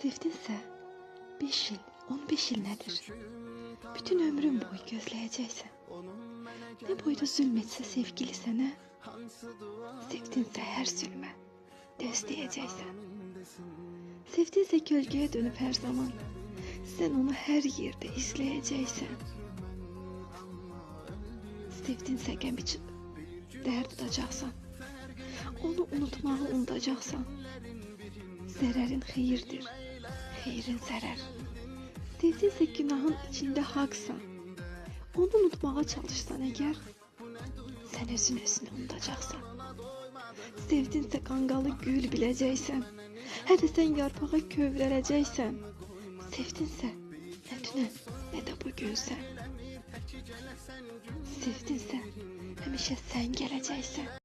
Sevdinsə 5 il, 15 il nədir? Bütün ömrün boyu gözləyəcəksən. Ne boyda zülm etsə sevgili sənə, sevdinsə hər zülmə dözləyəcəksən. Sevdinsə gölgəyə dönüb hər zaman, sən onu hər yerdə izləyəcəksən. Sevdinsə qəm üçün dərd tutacaqsan, onu unutmağı unutacaqsan. Zərərin xeyirdir, xeyrin zərər. Sevdinsə günahın içində haqsan, onu unutmağa çalışsan əgər, sən özünü unutacaqsan. Sevdinsə qanqalı gül biləcəksən, hətta sən yarpağa kövrələcəksən. Sevdinsə nə dünən, nə də bugünsən. Sevdinsə həmişə sən gələcəksən.